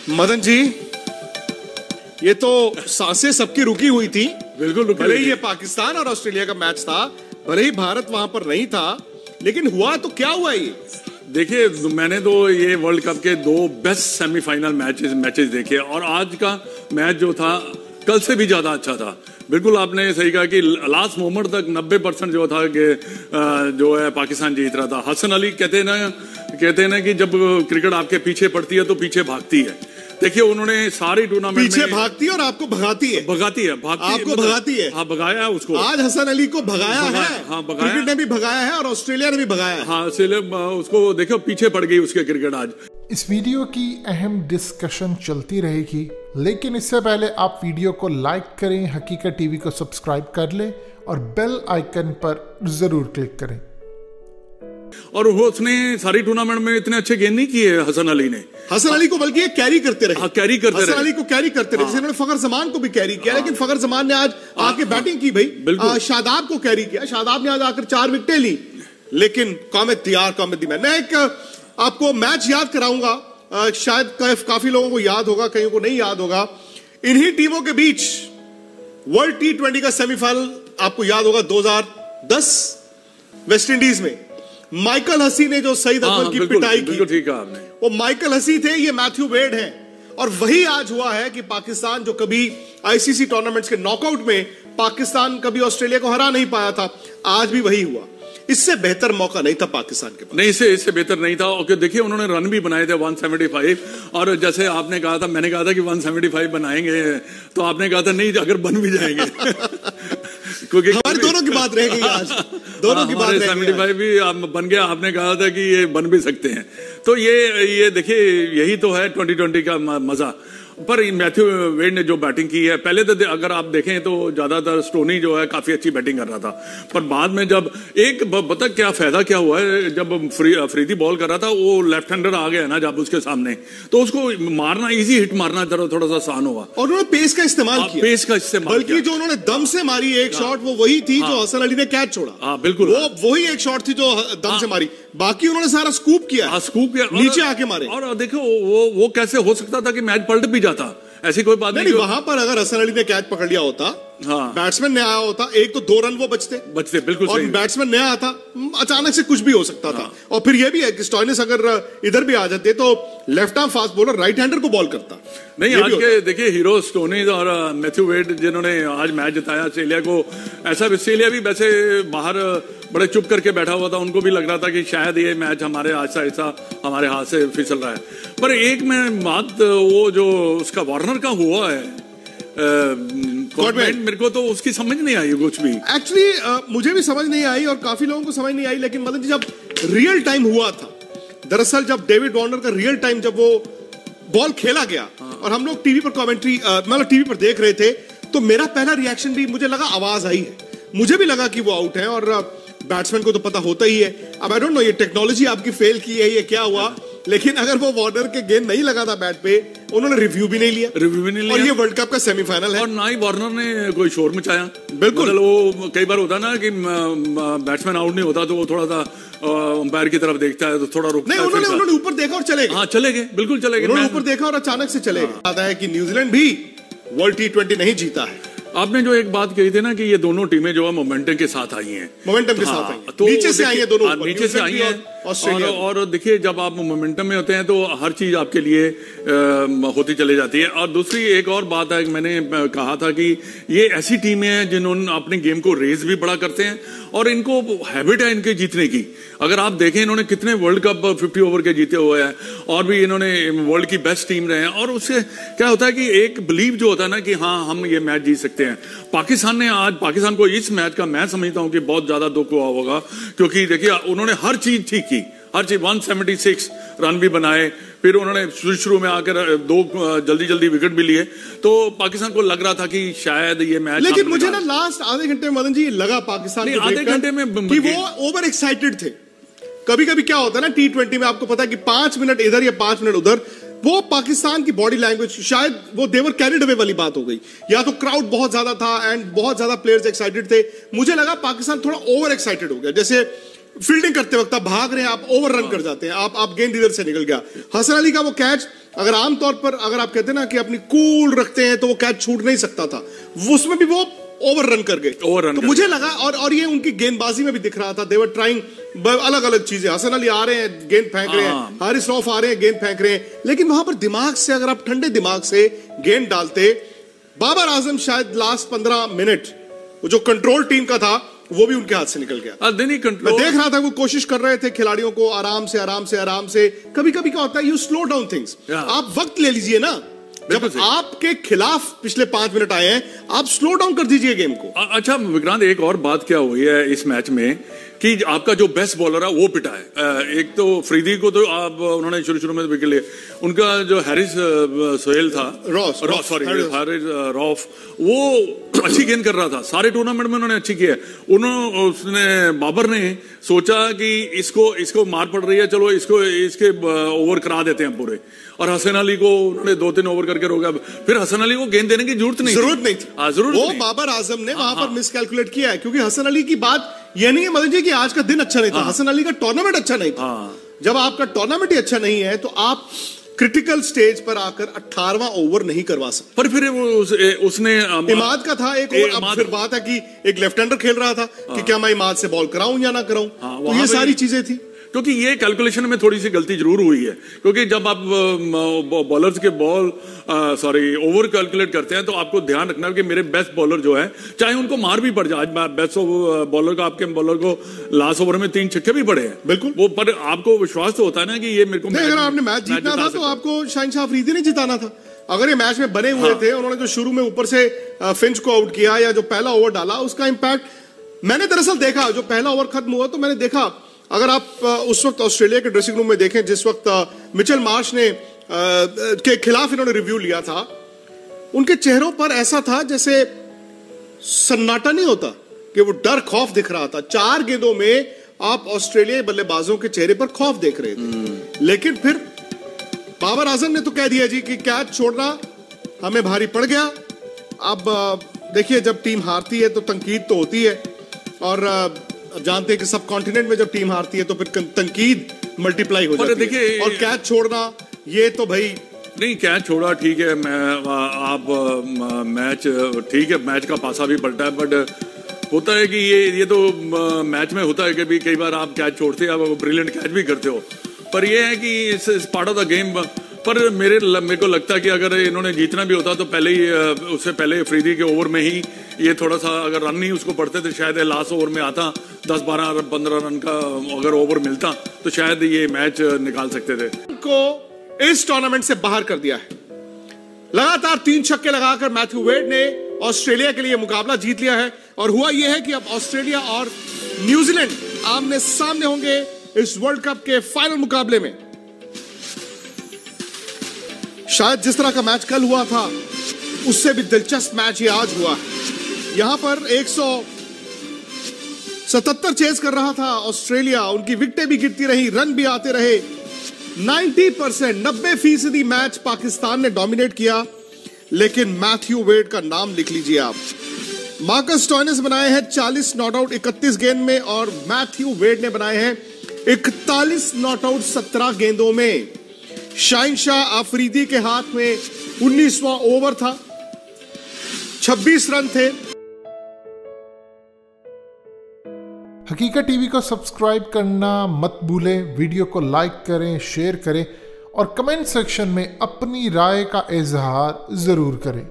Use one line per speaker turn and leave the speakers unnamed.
मदन जी, ये तो सांसें सबकी रुकी हुई थी।
बिल्कुल रुकी।
भले ही ये पाकिस्तान और ऑस्ट्रेलिया का मैच था, भले ही भारत वहां पर नहीं था, लेकिन हुआ तो क्या हुआ ये?
देखिए, मैंने तो ये वर्ल्ड कप के 2 बेस्ट सेमीफाइनल मैचेस देखे और आज का मैच जो था कल से भी ज्यादा अच्छा था। बिल्कुल आपने सही कहा कि लास्ट मोमेंट तक 90% जो था कि जो है पाकिस्तान जीत रहा था। हसन अली कहते हैं ना कि जब क्रिकेट आपके पीछे पड़ती है तो पीछे भागती है। देखिए, उन्होंने सारी टूर्नामेंट
पीछे भागती है और आपको भगाती है। आपको भगाती है।
हाँ, भगाया है उसको।
आज हसन अली को भगाया है।
हाँ, भगाया।
क्रिकेट ने भी भगाया है और ऑस्ट्रेलिया ने भी भगाया है।
हाँ, ऑस्ट्रेलिया उसको देखो पीछे पड़ गई उसके क्रिकेट आज।
इस वीडियो की अहम डिस्कशन चलती रहेगी, लेकिन इससे पहले आप वीडियो को लाइक करें, हकीकत टीवी को सब्सक्राइब कर लें और बेल आइकन पर जरूर क्लिक करें।
और उसने सारी टूर्नामेंट में इतने अच्छे गेंद नहीं किए हसन अली ने।
हसन अली को बल्कि कैरी करते रहे।
हाँ, कैरी करते रहे।
हसन अली को कैरी करते रहे। जैसे उन्होंने फखर जमान को भी कैरी किया, लेकिन फखर जमान ने आज आके बैटिंग की भाई। शादाब को कैरी किया, शादाब ने आज आकर 4 विकेटें ली। लेकिन कॉमेट दी मैं एक आपको मैच याद कराऊंगा, शायद काफी लोगों को याद होगा, कईयों को नहीं याद होगा। इन्हीं टीमों के बीच वर्ल्ड T20 का सेमीफाइनल आपको याद होगा 2010 वेस्ट इंडीज में माइकल हसी ने जो सईद अकबर की पिटाई की।
ठीक है आपने।
वो माइकल हसी थे, ये मैथ्यू वेड हैं। और वही आज हुआ है कि पाकिस्तान जो कभी आईसीसी टूर्नामेंट्स के नॉकआउट में पाकिस्तान कभी ऑस्ट्रेलिया को हरा नहीं पाया था, आज भी वही हुआ। इससे बेहतर मौका नहीं था पाकिस्तान के पास।
नहीं, इससे बेहतर नहीं था। ओके, देखिए उन्होंने रन भी बनाए थे 175 और जैसे आपने कहा था, मैंने कहा था कि 175 बनाएंगे, तो आपने कहा था नहीं, अगर बन भी जाएंगे क्योंकि
हमारे दोनों की बात रह गई आज। दोनों की बात रह गई।
75 भी बन गया, आपने कहा था कि ये बन भी सकते हैं। तो ये देखिए, यही तो है 2020 का मजा। पर मैथ्यू वेड ने जो बैटिंग की है, पहले तो अगर आप देखें तो ज्यादातर स्टोनी जो है काफी अच्छी बैटिंग कर रहा था, पर बाद में जब एक पता क्या फायदा क्या हुआ है, जब अफरीदी बॉल कर रहा था, वो लेफ्ट हैंडर आ गया ना जब उसके सामने, तो उसको मारना, इजी हिट मारना थोड़ा सा आसान होगा।
और उन्होंने पेस का इस्तेमाल किया।
पेस का इस्तेमाल,
बल्कि जो उन्होंने दम से मारी एक शॉट, वो वही थी जो हसन अली ने कैच छोड़ा।
हाँ, बिल्कुल,
वो वही एक शॉट थी जो दम से मारी। बाकी उन्होंने सारा स्कूप किया।
स्कूप किया,
नीचे आके मारे।
और देखो वो कैसे हो सकता था कि मैच पलट भी जाता, ऐसी कोई बात नहीं।
वहां पर अगर हसन अली ने कैच पकड़ लिया होता, हाँ, बैट्समैन नया आया होता, एक तो 2 रन वो बचते
बिल्कुल
और
सही।
बैट्समैन नया आता, अचानक से कुछ भी हो सकता था। और फिर ये भी है कि स्टोइनिस अगर इधर भी आ जाते तो left arm fast bowler right hander को बॉल करता।
नहीं, आज के देखिए हीरो स्टोनिस और मैथ्यू वेड जिन्होंने आज मैच जिताया ऑस्ट्रेलिया को। ऐसा ऑस्ट्रेलिया भी वैसे बाहर बड़े चुप करके बैठा हुआ था, उनको भी लग रहा था कि शायद ये मैच हमारे ऐसा हमारे हाथ से फिसल रहा है। पर एक में बात, वो जो उसका वार्नर का हुआ है मेरे को तो उसकी समझ नहीं आई कुछ भी।
एक्चुअली मुझे भी समझ नहीं आई और काफी लोगों को समझ नहीं आई। लेकिन मतलब जब रियल टाइम हुआ था, दरअसल जब डेविड वार्नर का रियल टाइम जब वो बॉल खेला गया और हम लोग टीवी पर कमेंट्री मतलब टीवी पर देख रहे थे, तो मेरा पहला रिएक्शन भी, मुझे लगा आवाज आई है, मुझे भी लगा कि वो आउट है। और बैट्समैन को तो पता होता ही है। अब आई डोंट नो ये टेक्नोलॉजी आपकी फेल की है, ये क्या हुआ, लेकिन अगर वो वार्नर के गेंद नहीं लगा था बैट पे, उन्होंने रिव्यू भी नहीं लिया। और ये वर्ल्ड कप का सेमीफाइनल है
और ना ही वार्नर ने कोई शोर मचाया।
बिल्कुल,
मतलब वो कई बार होता ना कि बैट्समैन आउट नहीं होता तो वो थोड़ा सा अंपायर की तरफ देखता है तो थोड़ा रुकता है।
उन्होंने ऊपर देखा और चले गए।
हाँ, चले गए, बिल्कुल चले गए।
उन्होंने ऊपर देखा और अचानक से चले गए। आता है कि न्यूजीलैंड भी वर्ल्ड T20 नहीं जीता है।
आपने जो एक बात कही थी ना कि ये दोनों टीमें जो है मोमेंटम के साथ आई हैं,
मोमेंटम के साथ आई हैं, तो नीचे से आई हैं दोनों,
नीचे से आई हैं। और देखिए, जब आप मोमेंटम में होते हैं तो हर चीज आपके लिए होती चली जाती है। और दूसरी एक और बात है, मैंने कहा था कि ये ऐसी टीमें हैं जिन्होंने अपने गेम को रेज भी बड़ा करते हैं और इनको हैबिट है इनके जीतने की। अगर आप देखें, इन्होंने कितने वर्ल्ड कप 50 ओवर के जीते हुए हैं और भी इन्होंने वर्ल्ड की बेस्ट टीम रहे हैं। और उससे क्या होता है कि एक बिलीव जो होता है ना कि हाँ, हम ये मैच जीत सकते हैं। पाकिस्तान को इस मैच का मैं समझता हूं कि बहुत ज्यादा दुख हुआ होगा, क्योंकि देखिए उन्होंने हर चीज ठीक की, हर चीज 176 रन भी बनाए, फिर उन्होंने शुरू में आकर 2 जल्दी विकेट भी लिए, तो पाकिस्तान को लग रहा था कि शायद ये मैच।
लेकिन मुझे ना लास्ट आधे घंटे में मदन जी लगा पाकिस्तान को
आधे घंटे में
कि वो ओवर एक्साइटेड थे। कभी कभी क्या होता है ना T20 में, आपको पता है कि 5 मिनट इधर या 5 मिनट उधर, वो पाकिस्तान की बॉडी लैंग्वेज, शायद वो देवर कैरिड अवे वाली बात हो गई, या तो क्राउड बहुत ज्यादा था एंड बहुत ज्यादा प्लेयर्स एक्साइटेड थे। मुझे लगा पाकिस्तान थोड़ा ओवर एक्साइटेड हो गया। जैसे फील्डिंग करते वक्त आप भाग रहे हैं, आप ओवर रन कर जाते हैं, आप गेंद इधर से निकल गया। हसन अली का वो कैच, अगर आमतौर पर अगर आप कहते हैं ना कि अपनी कूल रखते हैं तो वो कैच छूट नहीं सकता था, उसमें भी वो ओवर रन कर गए। तो मुझे लगा और ये उनकी गेंदबाजी में भी दिख रहा था, देवर ट्राइंग अलग अलग चीजें। हसन अली आ रहे हैं, गेंद फेंक रहे हैं, हारिस रऊफ आ रहे हैं, गेंद फेंक रहे हैं, लेकिन वहां पर दिमाग से, अगर आप ठंडे दिमाग से गेंद डालते, बाबर आजम शायद लास्ट 15 मिनट जो कंट्रोल टीम का था वो भी उनके हाथ से निकल गया। मैं देख रहा था वो कोशिश कर रहे थे खिलाड़ियों को आराम से। कभी कभी क्या होता है, यू स्लो डाउन थिंग्स, आप वक्त ले लीजिए ना। जब आपके खिलाफ पिछले 5 मिनट आए हैं, आप स्लो डाउन कर दीजिए गेम को।
अच्छा विक्रांत, एक और बात क्या हुई है इस मैच में कि आपका जो बेस्ट बॉलर है वो पिटा है। एक तो फरीदी को तो आप उन्होंने शुरू में विकेट लिए, उनका जो हैरिस सोहेल था, हैरिस रऊफ, वो अच्छी गेंद कर रहा था, सारे टूर्नामेंट में उन्होंने अच्छी किया। उसने बाबर ने सोचा कि इसको मार पड़ रही है, चलो इसके ओवर करा देते हैं पूरे, और हसन अली को उन्होंने 2-3 ओवर करके रोका। फिर हसन अली को गेंद देने की जरूरत नहीं थी। वो
बाबर आजम ने वहां पर मिसकैलकुलेट किया है, क्योंकि हसन अली की बात यह नहीं है मदन जी कि आज का दिन अच्छा नहीं था, हसन अली का टूर्नामेंट अच्छा नहीं था। जब आपका टूर्नामेंट ही अच्छा नहीं है तो आप क्रिटिकल स्टेज पर आकर 18वां ओवर नहीं करवा सकते।
पर फिर उसने
इमाद का था एक ओवर। अब फिर बात है कि एक लेफ्ट हैंडर खेल रहा था कि क्या मैं इमाद से बॉल कराऊं या ना कराऊं, तो ये सारी चीजें थी।
क्योंकि ये कैलकुलेशन में थोड़ी सी गलती जरूर हुई है, क्योंकि जब आप बॉलर्स के ओवर कैलकुलेट करते हैं तो आपको ध्यान रखना है कि मेरे बेस्ट बॉलर जो है, चाहे उनको मार भी पड़ जाए, आज बेस्ट बॉलर का आपके बॉलर को लास्ट ओवर में 3 छक्के भी पड़े हैं,
बिल्कुल वो,
पर आपको विश्वास तो होता है ना कि ये मेरे को
अगर आपने मैच जीतना था तो आपको शहनशाह अफरीदी ने जिताना था। अगर ये मैच में बने हुए थे, उन्होंने जो शुरू में ऊपर से फिंच को आउट किया या जो पहला ओवर डाला, उसका इंपैक्ट मैंने दरअसल देखा। जो पहला ओवर खत्म हुआ तो मैंने देखा, अगर आप उस वक्त ऑस्ट्रेलिया के ड्रेसिंग रूम में देखें, जिस वक्त मिचेल मार्श ने के खिलाफ इन्होंने रिव्यू लिया था, उनके चेहरों पर ऐसा था जैसे सन्नाटा नहीं होता, कि वो डर खौफ दिख रहा था। 4 गेंदों में आप ऑस्ट्रेलियाई बल्लेबाजों के चेहरे पर खौफ देख रहे थे। लेकिन फिर बाबर आजम ने तो कह दिया जी कि कैच छोड़ना हमें भारी पड़ गया। अब देखिए, जब टीम हारती है तो तनकीद तो होती है, और जानते हैं कि सब कॉन्टिनेंट में जब टीम हारती है तो फिर तनकीद मल्टीप्लाई हो जाती है। और कैच छोड़ना, ये तो भाई
नहीं, कैच छोड़ा ठीक है, आप मैच ठीक है, मैच का पासा भी पलटा है, बट होता है कि ये तो मैच में होता है कि भी कई बार आप कैच छोड़ते हैं, आप ब्रिलियंट कैच भी करते हो, पर ये है कि इस पार्ट ऑफ द गेम। पर मेरे को लगता है कि अगर इन्होंने जीतना भी होता तो उससे पहले अफरीदी के ओवर में ही ये थोड़ा सा अगर रन नहीं उसको पड़ते थे, शायद लास्ट ओवर में आता 10-12-15 रन का अगर ओवर मिलता तो शायद ये मैच निकाल सकते थे।
को इस टूर्नामेंट से बाहर कर दिया है। लगातार 3 छक्के लगाकर मैथ्यू वेड ने ऑस्ट्रेलिया के लिए मुकाबला जीत लिया है, और हुआ यह है कि अब ऑस्ट्रेलिया और न्यूजीलैंड आमने सामने होंगे इस वर्ल्ड कप के फाइनल मुकाबले में। शायद जिस तरह का मैच कल हुआ था उससे भी दिलचस्प मैच ये आज हुआ है। यहां पर 177 चेज कर रहा था ऑस्ट्रेलिया, उनकी विकेटें भी गिरती रही, रन भी आते रहे। 90% मैच पाकिस्तान ने डोमिनेट किया, लेकिन मैथ्यू वेड का नाम लिख लीजिए आप। मार्कस स्टोइनिस बनाए हैं 40 नॉट आउट 31 गेंद में, और मैथ्यू वेड ने बनाए हैं 41 नॉट आउट 17 गेंदों में। शहनशाह अफरीदी के हाथ में 19वां ओवर था, 26 रन थे।
हकीकत टीवी को सब्सक्राइब करना मत भूलें, वीडियो को लाइक करें, शेयर करें और कमेंट सेक्शन में अपनी राय का इजहार जरूर करें।